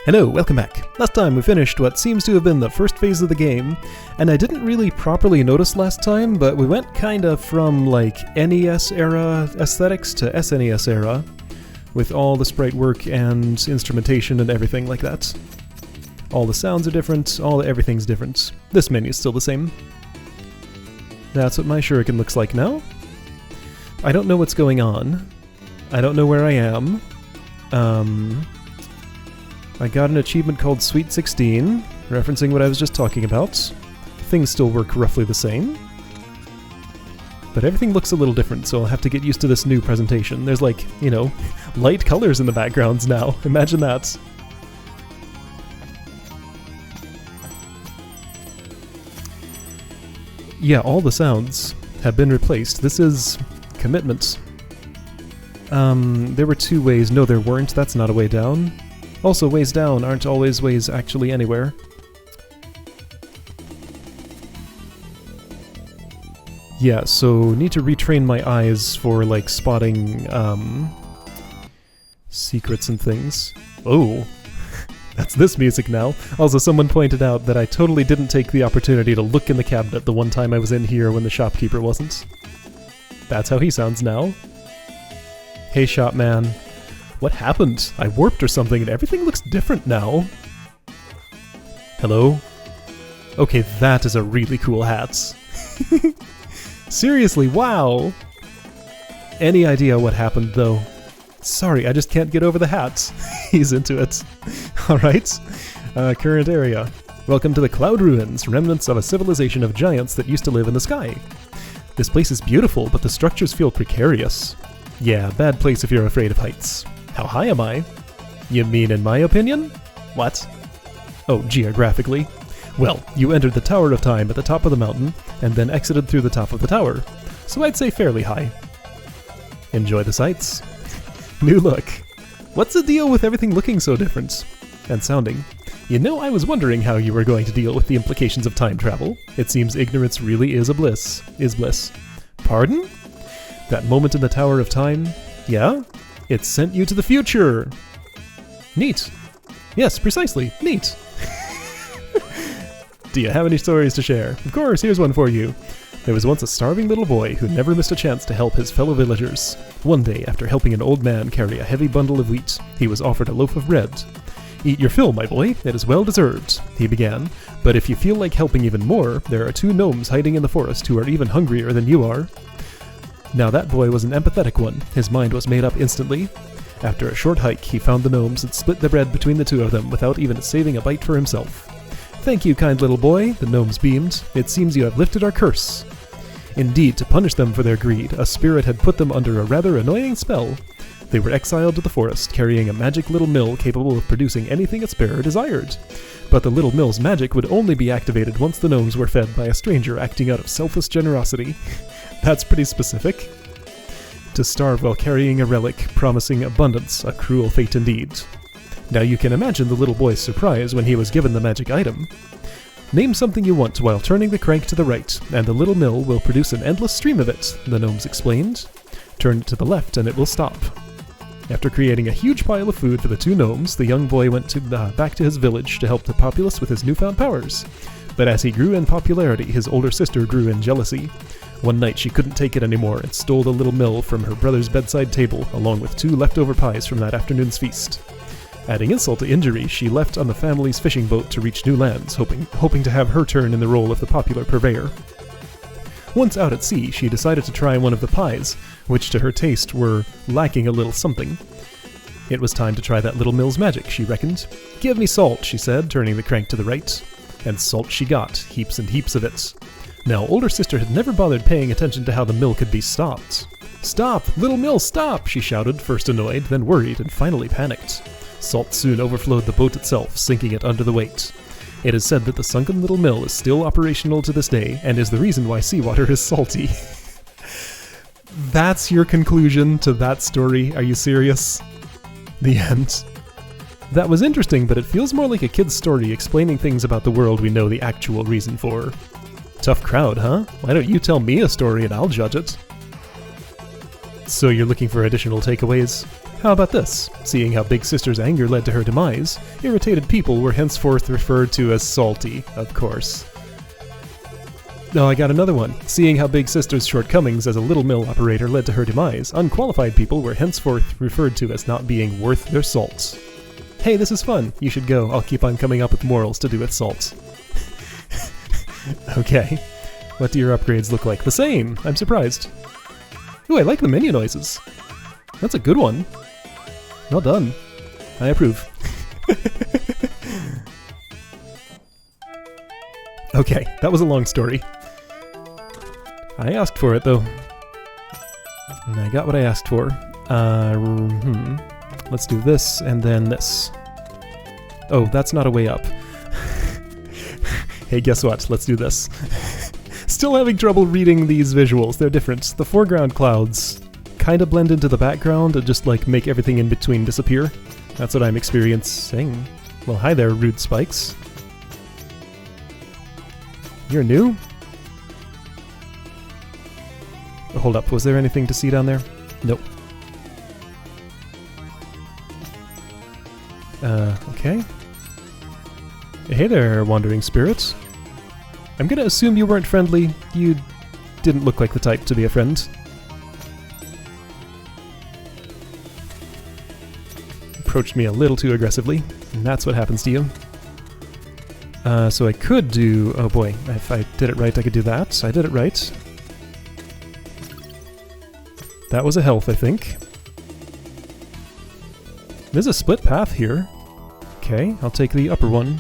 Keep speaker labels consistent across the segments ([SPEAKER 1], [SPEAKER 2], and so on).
[SPEAKER 1] Hello, welcome back. Last time we finished what seems to have been the first phase of the game, and I didn't really properly notice last time, but we went kinda from like NES era aesthetics to SNES era, with all the sprite work and instrumentation and everything like that. All the sounds are different, everything's different. This menu's still the same. That's what my shuriken looks like now. I don't know what's going on. I don't know where I am. I got an achievement called Sweet 16, referencing what I was just talking about. Things still work roughly the same. But everything looks a little different, so I'll have to get used to this new presentation. There's like, you know, light colors in the backgrounds now. Imagine that. Yeah, all the sounds have been replaced. This is commitment. There were two ways. No, there weren't. That's not a way down. Also, ways down aren't always ways actually anywhere. Yeah, so need to retrain my eyes for, like, spotting, secrets and things. Oh, that's this music now. Also, someone pointed out that I totally didn't take the opportunity to look in the cabinet the one time I was in here when the shopkeeper wasn't. That's how he sounds now. Hey, shopman. What happened? I warped or something and everything looks different now. Hello? Okay, that is a really cool hat. Seriously, wow! Any idea what happened, though? Sorry, I just can't get over the hat. He's into it. Alright. Current area. Welcome to the Cloud Ruins, remnants of a civilization of giants that used to live in the sky. This place is beautiful, but the structures feel precarious. Yeah, bad place if you're afraid of heights. How high am I? You mean in my opinion? What? Oh, geographically. Well, you entered the Tower of Time at the top of the mountain, and then exited through the top of the tower. So I'd say fairly high. Enjoy the sights. New look. What's the deal with everything looking so different? And sounding. You know, I was wondering how you were going to deal with the implications of time travel. It seems ignorance really is bliss. Pardon? That moment in the Tower of Time? Yeah? It sent you to the future! Neat. Yes, precisely. Neat. Do you have any stories to share? Of course, here's one for you. There was once a starving little boy who never missed a chance to help his fellow villagers. One day, after helping an old man carry a heavy bundle of wheat, he was offered a loaf of bread. Eat your fill, my boy. It is well deserved, he began. But if you feel like helping even more, there are two gnomes hiding in the forest who are even hungrier than you are. Now that boy was an empathetic one. His mind was made up instantly. After a short hike, he found the gnomes and split the bread between the two of them without even saving a bite for himself. Thank you, kind little boy, the gnomes beamed. It seems you have lifted our curse. Indeed, to punish them for their greed, a spirit had put them under a rather annoying spell. They were exiled to the forest, carrying a magic little mill capable of producing anything its bearer desired. But the little mill's magic would only be activated once the gnomes were fed by a stranger acting out of selfless generosity. That's pretty specific. To starve while carrying a relic, promising abundance, a cruel fate indeed. Now you can imagine the little boy's surprise when he was given the magic item. Name something you want while turning the crank to the right, and the little mill will produce an endless stream of it, the gnomes explained. Turn it to the left and it will stop. After creating a huge pile of food for the two gnomes, the young boy went back to his village to help the populace with his newfound powers. But as he grew in popularity, his older sister grew in jealousy. One night she couldn't take it anymore and stole the little mill from her brother's bedside table, along with 2 leftover pies from that afternoon's feast. Adding insult to injury, she left on the family's fishing boat to reach new lands, hoping to have her turn in the role of the popular purveyor. Once out at sea, she decided to try one of the pies, which to her taste were lacking a little something. It was time to try that little mill's magic, she reckoned. Give me salt, she said, turning the crank to the right. And salt she got, heaps and heaps of it. Now, older sister had never bothered paying attention to how the mill could be stopped. Stop! Little mill, stop! She shouted, first annoyed, then worried, and finally panicked. Salt soon overflowed the boat itself, sinking it under the weight. It is said that the sunken little mill is still operational to this day, and is the reason why seawater is salty. That's your conclusion to that story? Are you serious? The end. That was interesting, but it feels more like a kid's story explaining things about the world we know the actual reason for. Tough crowd, huh? Why don't you tell me a story and I'll judge it? So you're looking for additional takeaways? How about this? Seeing how Big Sister's anger led to her demise, irritated people were henceforth referred to as salty, of course. Oh, I got another one. Seeing how Big Sister's shortcomings as a little mill operator led to her demise, unqualified people were henceforth referred to as not being worth their salt. Hey, this is fun. You should go. I'll keep on coming up with morals to do with salt. Okay. What do your upgrades look like? The same! I'm surprised. Ooh, I like the menu noises. That's a good one. Well done. I approve. Okay, that was a long story. I asked for it, though. And I got what I asked for. Let's do this, and then this. Oh, that's not a way up. Hey, guess what? Let's do this. Still having trouble reading these visuals. They're different. The foreground clouds kind of blend into the background and just, like, make everything in between disappear. That's what I'm experiencing. Well, hi there, rude spikes. You're new? Hold up, was there anything to see down there? Nope. Okay. Hey there, wandering spirits. I'm gonna assume you weren't friendly. You didn't look like the type to be a friend. Approached me a little too aggressively, and that's what happens to you. So I could do... Oh boy, if I did it right, I could do that. I did it right. That was a health, I think. There's a split path here. Okay, I'll take the upper one.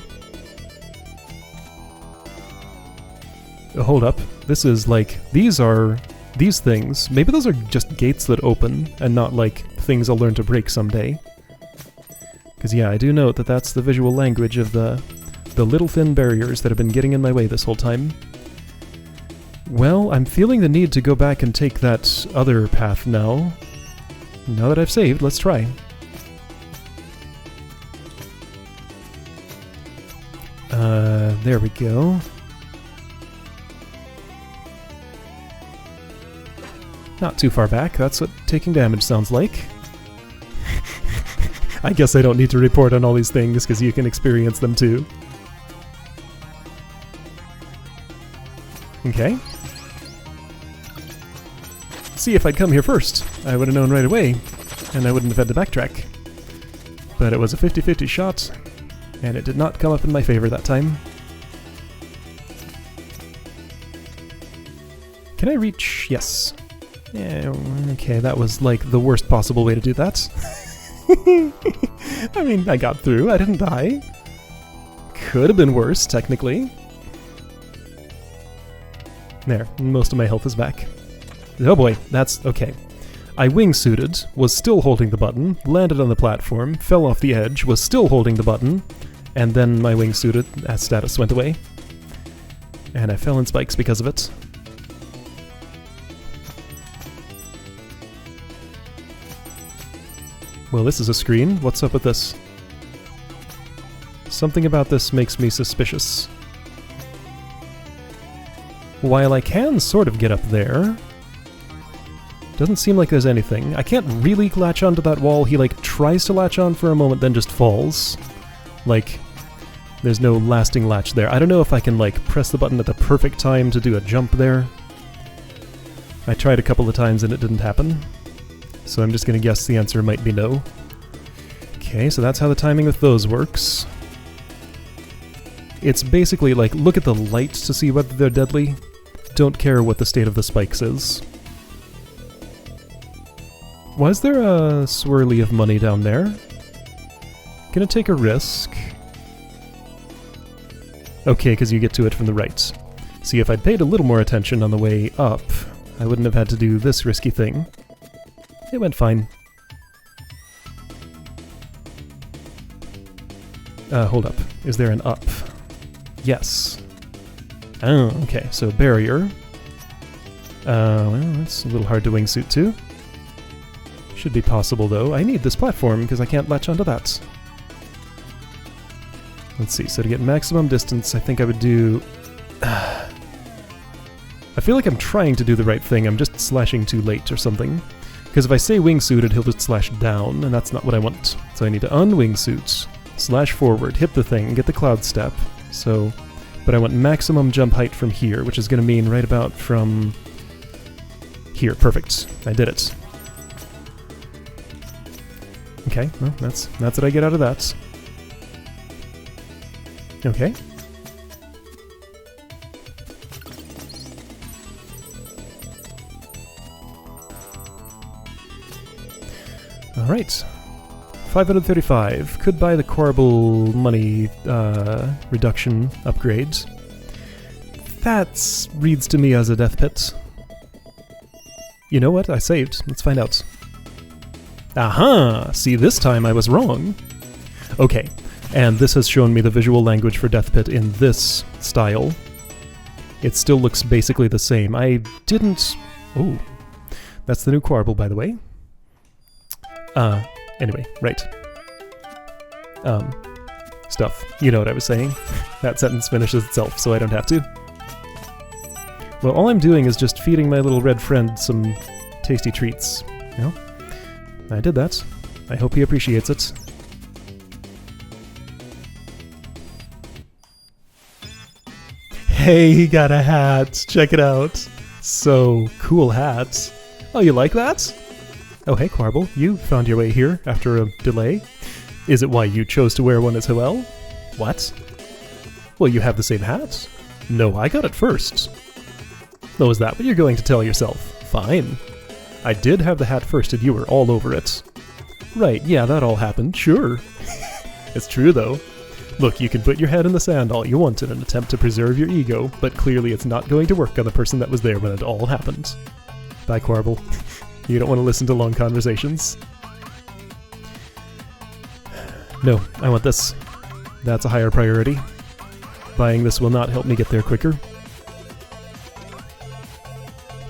[SPEAKER 1] Oh, hold up. This is like... These are... These things. Maybe those are just gates that open, and not like things I'll learn to break someday. Because yeah, I do note that that's the visual language of the little thin barriers that have been getting in my way this whole time. Well, I'm feeling the need to go back and take that other path now. Now that I've saved, let's try. There we go. Not too far back, that's what taking damage sounds like. I guess I don't need to report on all these things, because you can experience them too. Okay. See, if I'd come here first, I would have known right away, and I wouldn't have had to backtrack. But it was a 50-50 shot, and it did not come up in my favor that time. Can I reach? Yes. Yeah, okay, that was like the worst possible way to do that. I mean, I got through, I didn't die. Could have been worse, technically. There, most of my health is back. Oh boy, that's okay. I wingsuited, was still holding the button, landed on the platform, fell off the edge, was still holding the button, and then my wingsuited status went away. And I fell in spikes because of it. Well, this is a screen. What's up with this? Something about this makes me suspicious. While I can sort of get up there, doesn't seem like there's anything. I can't really latch onto that wall. He, like, tries to latch on for a moment, then just falls. Like, there's no lasting latch there. I don't know if I can, like, press the button at the perfect time to do a jump there. I tried a couple of times and it didn't happen. So I'm just gonna guess the answer might be no. Okay, so that's how the timing with those works. It's basically like, look at the light to see whether they're deadly. Don't care what the state of the spikes is. Was there a swirly of money down there? Gonna take a risk. Okay, because you get to it from the right. See, if I'd paid a little more attention on the way up, I wouldn't have had to do this risky thing. It went fine. Hold up. Is there an up? Yes. Oh, okay. So barrier. Well, that's a little hard to wingsuit to. Should be possible, though. I need this platform because I can't latch onto that. Let's see. So to get maximum distance, I think I would do... I feel like I'm trying to do the right thing. I'm just slashing too late or something. Because if I say wingsuited, he'll just slash down, and that's not what I want. So I need to unwingsuit, slash forward, hit the thing, get the cloud step. So, but I want maximum jump height from here, which is going to mean right about from here. Perfect. I did it. Okay, well, that's what I get out of that. Okay. Alright. 535. Could buy the Quarble money reduction upgrade. That reads to me as a death pit. You know what? I saved. Let's find out. Aha! See, this time I was wrong. Okay, and this has shown me the visual language for Death Pit in this style. It still looks basically the same. I didn't... Oh, that's the new Quarble, by the way. Anyway, right. Stuff. You know what I was saying. That sentence finishes itself, so I don't have to. Well, all I'm doing is just feeding my little red friend some tasty treats. You know? I did that. I hope he appreciates it. Hey, he got a hat! Check it out! So, cool hat. Oh, you like that? Oh, hey, Quarble, you found your way here after a delay. Is it why you chose to wear one as well? What? Well, you have the same hat. No, I got it first. Oh, is that what you're going to tell yourself? Fine. I did have the hat first and you were all over it. Right, yeah, that all happened, sure. It's true, though. Look, you can put your head in the sand all you want in an attempt to preserve your ego, but clearly it's not going to work on the person that was there when it all happened. Bye, Quarble. You don't want to listen to long conversations. No, I want this. That's a higher priority. Buying this will not help me get there quicker.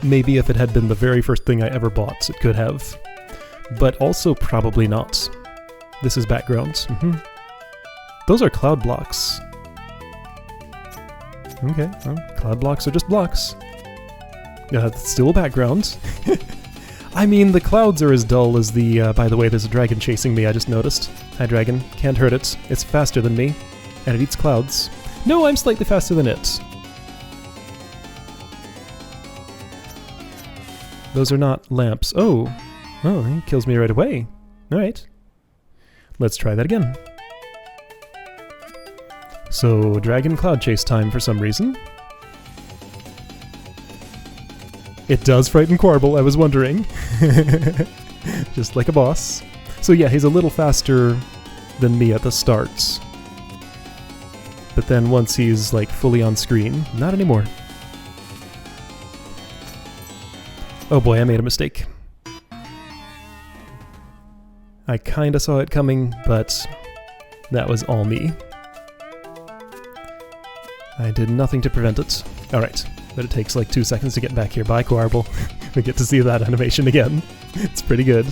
[SPEAKER 1] Maybe if it had been the very first thing I ever bought, it could have. But also probably not. This is background. Those are cloud blocks. Okay, well, cloud blocks are just blocks. It's still a background. I mean, the clouds are as dull as the... by the way, there's a dragon chasing me, I just noticed. Hi, dragon. Can't hurt it. It's faster than me. And it eats clouds. No, I'm slightly faster than it. Those are not lamps. Oh, he kills me right away. Alright. Let's try that again. So, dragon cloud chase time for some reason. It does frighten Quarble, I was wondering. Just like a boss. So yeah, he's a little faster than me at the start. But then once he's like fully on screen, not anymore. Oh boy, I made a mistake. I kinda saw it coming, but that was all me. I did nothing to prevent it. Alright, but it takes like 2 seconds to get back here. Bye, Quarble. We get to see that animation again. It's pretty good.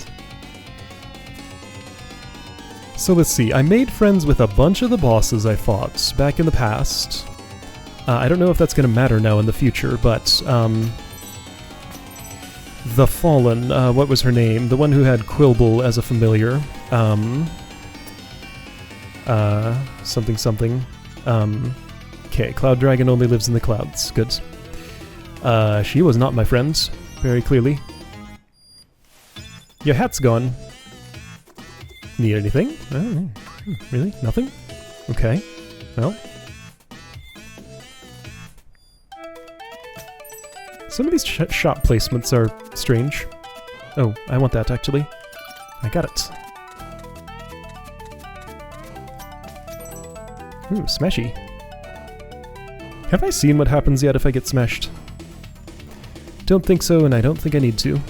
[SPEAKER 1] So let's see, I made friends with a bunch of the bosses I fought back in the past. I don't know if that's going to matter now in the future, but the Fallen, what was her name? The one who had Quilble as a familiar. Something something. Okay, Cloud Dragon only lives in the clouds. Good. She was not my friend, very clearly. Your hat's gone. Need anything? Really? Nothing? Okay. Well. Some of these shop placements are strange. Oh, I want that, actually. I got it. Ooh, smashy. Have I seen what happens yet if I get smashed? Don't think so, and I don't think I need to.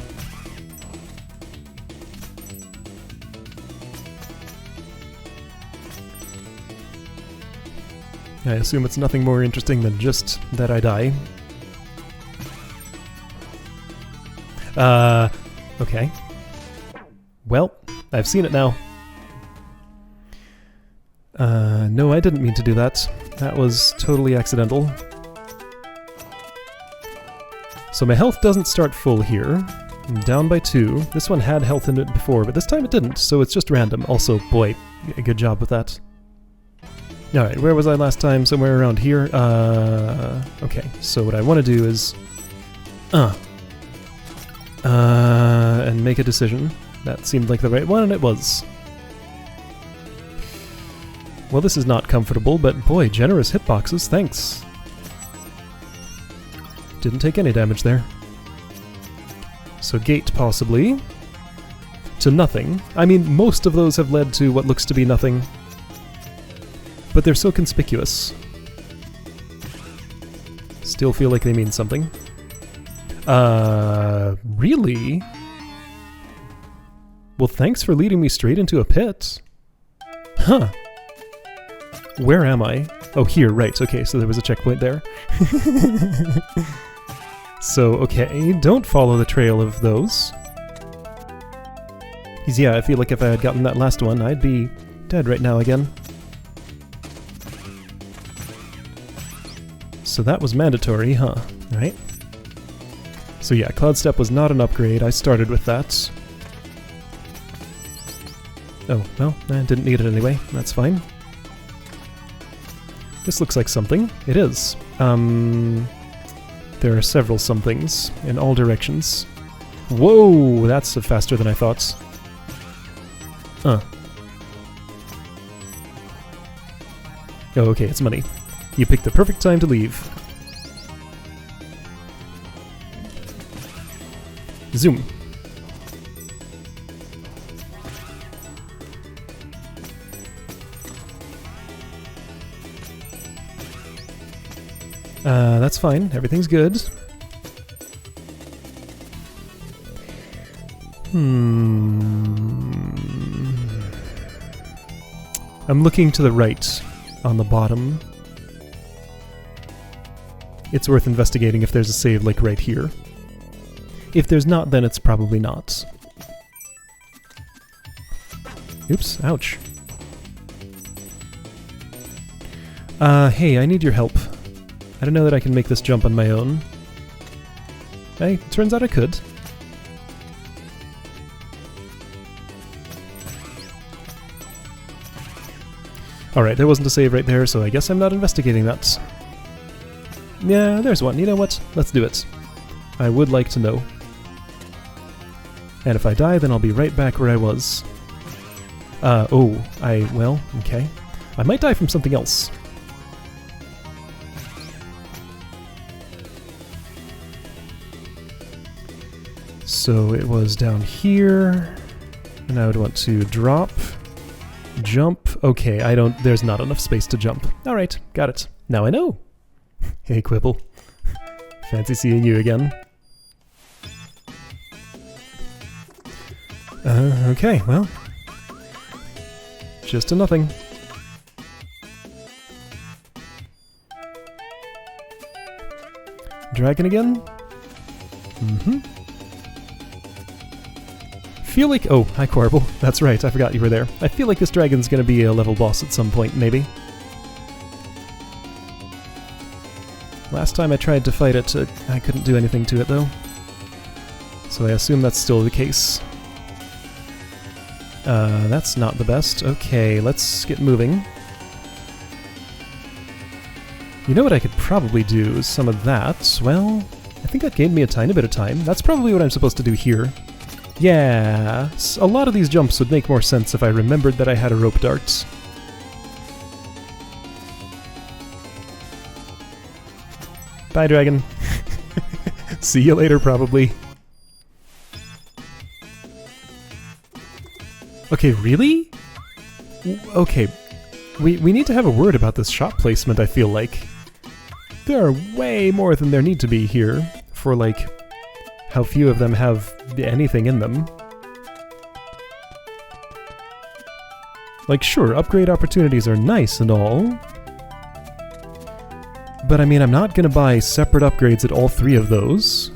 [SPEAKER 1] I assume it's nothing more interesting than just that I die. Okay. Well, I've seen it now. No, I didn't mean to do that. That was totally accidental. So my health doesn't start full here. Down by 2. This one had health in it before, but this time it didn't, so it's just random. Also, boy, good job with that. Alright, where was I last time? Somewhere around here. Okay, so what I want to do is... and make a decision. That seemed like the right one, and it was. Well, this is not comfortable, but boy, generous hitboxes, thanks. Didn't take any damage there. So gate, possibly. To nothing. I mean, most of those have led to what looks to be nothing. But they're so conspicuous. Still feel like they mean something. Really? Well, thanks for leading me straight into a pit. Huh. Where am I? Oh, here, right. Okay, so there was a checkpoint there. So, okay, don't follow the trail of those. Because, yeah, I feel like if I had gotten that last one, I'd be dead right now again. So that was mandatory, huh? Right? So yeah, Cloud Step was not an upgrade. I started with that. Oh, well, I didn't need it anyway. That's fine. This looks like something. It is. There are several somethings in all directions. Whoa, that's faster than I thought. Oh, okay, it's money. You picked the perfect time to leave. Zoom. That's fine. Everything's good. I'm looking to the right on the bottom. It's worth investigating if there's a save, like, right here. If there's not, then it's probably not. Oops, ouch. Hey, I need your help. I don't know that I can make this jump on my own. Hey, turns out I could. Alright, there wasn't a save right there, so I guess I'm not investigating that. Yeah, there's one. You know what? Let's do it. I would like to know. And if I die, then I'll be right back where I was. Well, okay. I might die from something else. So it was down here, and I would want to drop, jump. Okay, there's not enough space to jump. Alright, got it. Now I know. Hey, Quibble. Fancy seeing you again. Okay, well. Just a nothing. Dragon again? Mm-hmm. Feel like... Oh, hi Corble. That's right, I forgot you were there. I feel like this dragon's gonna be a level boss at some point, maybe. Last time I tried to fight it, I couldn't do anything to it, though. So I assume that's still the case. That's not the best. Okay, let's get moving. You know what I could probably do is some of that. Well, I think that gained me a tiny bit of time. That's probably what I'm supposed to do here. Yeah, a lot of these jumps would make more sense if I remembered that I had a rope dart. Bye, dragon. See you later, probably. Okay, really? Okay, we need to have a word about this shop placement, I feel like. There are way more than there need to be here, for, like, how few of them have anything in them. Like, sure, upgrade opportunities are nice and all, but I mean, I'm not gonna buy separate upgrades at all 3 of those.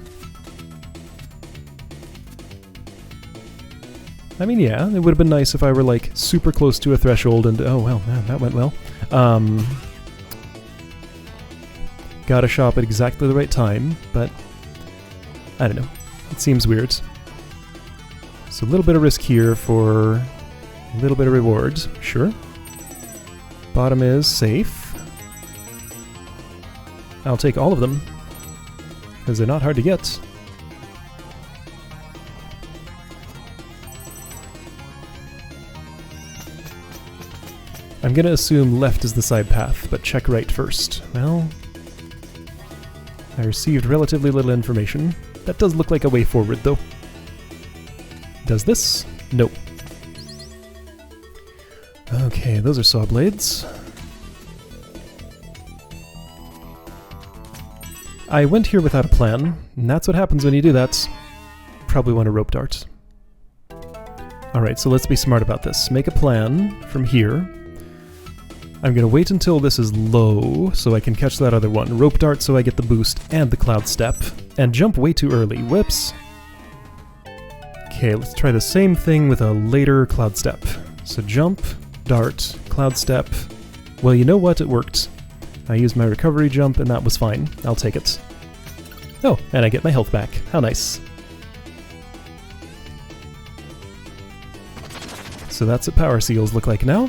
[SPEAKER 1] I mean, yeah, it would have been nice if I were, like, super close to a threshold and... Oh, well, man, that went well. Got a shop at exactly the right time, but... I don't know. It seems weird. So a little bit of risk here for a little bit of reward. Sure. Bottom is safe. I'll take all of them, because they're not hard to get. I'm gonna assume left is the side path, but check right first. Well, I received relatively little information. That does look like a way forward, though. Does this? No. Okay, those are saw blades. I went here without a plan, and that's what happens when you do that. Probably want a rope dart. Alright, so let's be smart about this. Make a plan from here. I'm gonna wait until this is low, so I can catch that other one. Rope dart so I get the boost and the cloud step. And jump way too early. Whoops. Okay, let's try the same thing with a later cloud step. So jump, dart, cloud step. Well, you know what? It worked. I used my recovery jump and that was fine. I'll take it. Oh, and I get my health back. How nice. So that's what power seals look like now.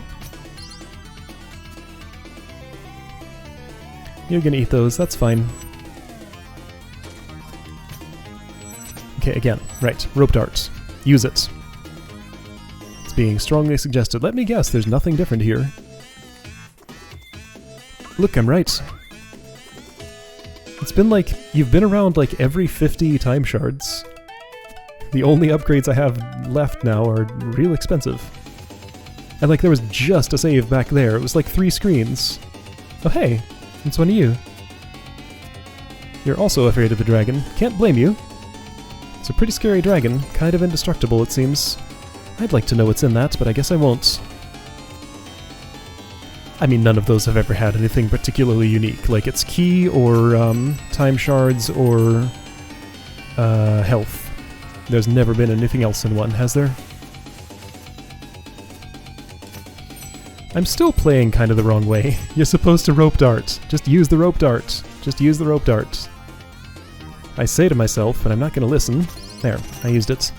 [SPEAKER 1] You're gonna eat those, that's fine. Okay, again, right, rope dart. Use it. It's being strongly suggested. Let me guess, there's nothing different here. Look, I'm right. It's been like, you've been around like every 50 time shards. The only upgrades I have left now are real expensive. And like there was just a save back there, it was like 3 screens. Oh hey, it's one of you. You're also afraid of the dragon. Can't blame you. It's a pretty scary dragon, kind of indestructible it seems. I'd like to know what's in that, but I guess I won't. I mean, none of those have ever had anything particularly unique, like its key, or time shards, or health. There's never been anything else in one, has there? I'm still playing kind of the wrong way. You're supposed to rope dart. Just use the rope dart. Just use the rope dart. I say to myself, but I'm not going to listen. There, I used it.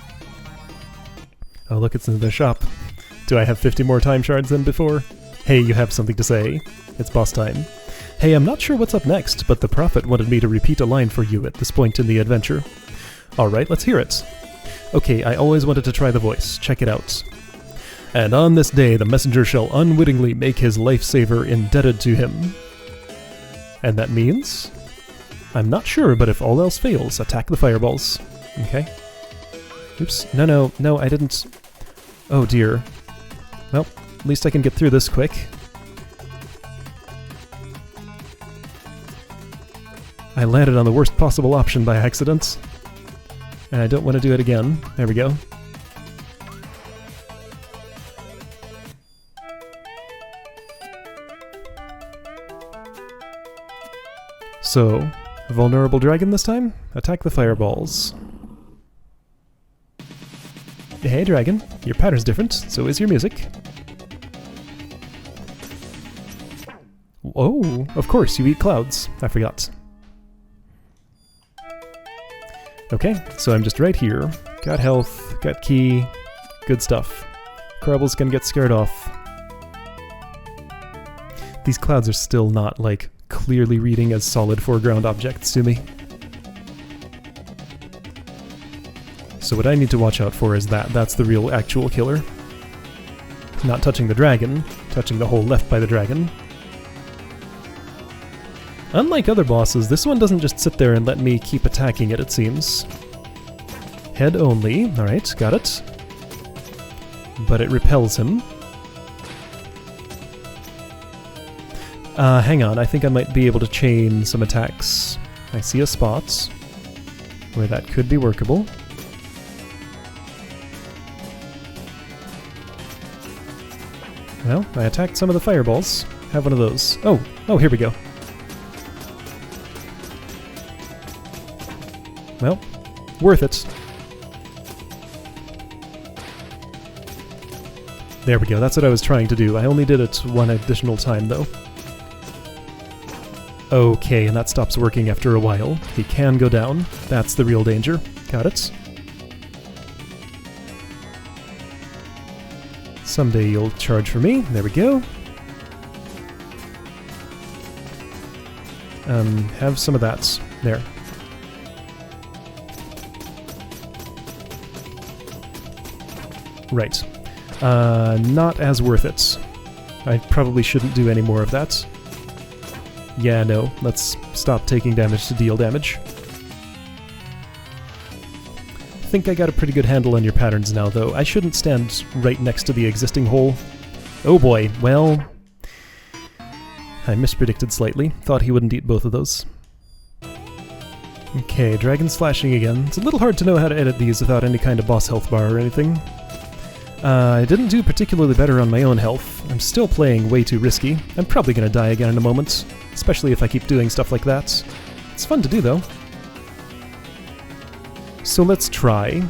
[SPEAKER 1] Oh, look, it's in the shop. Do I have 50 more time shards than before? Hey, you have something to say. It's boss time. Hey, I'm not sure what's up next, but the Prophet wanted me to repeat a line for you at this point in the adventure. Alright, let's hear it. Okay, I always wanted to try the voice. Check it out. And on this day the messenger shall unwittingly make his lifesaver indebted to him. And that means? I'm not sure, but if all else fails, attack the fireballs. Okay. Oops. No, I didn't... Oh dear. Well, at least I can get through this quick. I landed on the worst possible option by accident. And I don't want to do it again. There we go. So, vulnerable dragon this time? Attack the fireballs. Hey dragon, your pattern's different, so is your music. Oh, of course, you eat clouds. I forgot. Okay, so I'm just right here. Got health, got key, good stuff. Crubble's gonna get scared off. These clouds are still not, like, clearly reading as solid foreground objects to me. So what I need to watch out for is that. That's the real actual killer. Not touching the dragon, touching the hole left by the dragon. Unlike other bosses, this one doesn't just sit there and let me keep attacking it, it seems. Head only, alright, got it. But it repels him. Hang on, I think I might be able to chain some attacks. I see a spot where that could be workable. Well, I attacked some of the fireballs. Have one of those. Oh, here we go. Well, worth it. There we go, that's what I was trying to do. I only did it one additional time, though. Okay, and that stops working after a while. He can go down. That's the real danger. Got it. Someday you'll charge for me. There we go. Have some of that. There. Right. Not as worth it. I probably shouldn't do any more of that. Yeah, no. Let's stop taking damage to deal damage. I think I got a pretty good handle on your patterns now, though. I shouldn't stand right next to the existing hole. Oh boy, well... I mispredicted slightly. Thought he wouldn't eat both of those. Okay, dragon's flashing again. It's a little hard to know how to edit these without any kind of boss health bar or anything. I didn't do particularly better on my own health. I'm still playing way too risky. I'm probably gonna die again in a moment, especially if I keep doing stuff like that. It's fun to do, though. So let's try.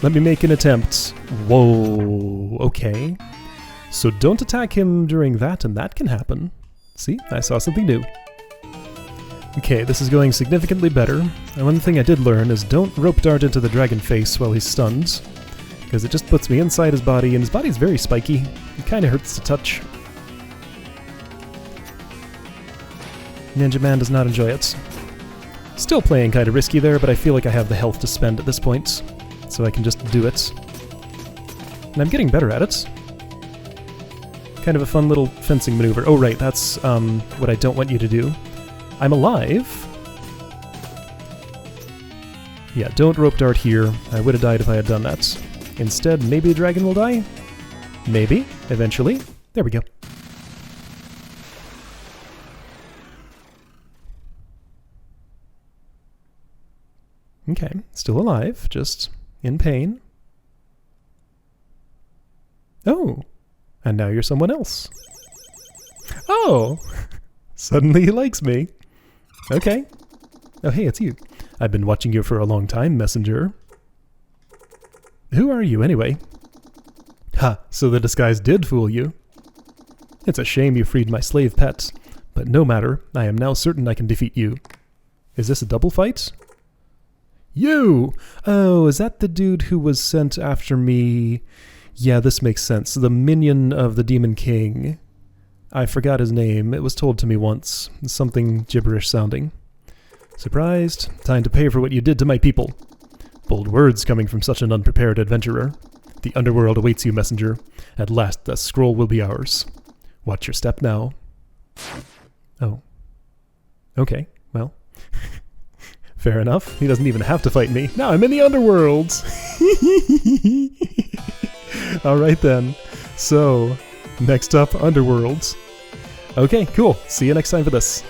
[SPEAKER 1] Let me make an attempt. Whoa, okay. So don't attack him during that, and that can happen. See, I saw something new. Okay, this is going significantly better. And one thing I did learn is don't rope dart into the dragon face while he's stunned, because it just puts me inside his body, and his body's very spiky. It kind of hurts to touch. Ninja Man does not enjoy it. Still playing kind of risky there, but I feel like I have the health to spend at this point, so I can just do it. And I'm getting better at it. Kind of a fun little fencing maneuver. Oh right, that's what I don't want you to do. I'm alive. Yeah, don't rope dart here. I would have died if I had done that. Instead, maybe the dragon will die? Maybe, eventually. There we go. Okay, still alive, just in pain. Oh, and now you're someone else. Oh, suddenly he likes me. Okay. Oh, hey, it's you. I've been watching you for a long time, messenger. Who are you, anyway? Ha, so the disguise did fool you. It's a shame you freed my slave pet, but no matter, I am now certain I can defeat you. Is this a double fight? You! Oh, is that the dude who was sent after me? Yeah, this makes sense. The minion of the Demon King. I forgot his name. It was told to me once. Something gibberish sounding. Surprised? Time to pay for what you did to my people. Bold words coming from such an unprepared adventurer. The underworld awaits you, messenger. At last, the scroll will be ours. Watch your step now. Oh. Okay, well. Fair enough. He doesn't even have to fight me. Now I'm in the underworld! Alright then. So, next up, Underworlds. Okay, cool. See you next time for this.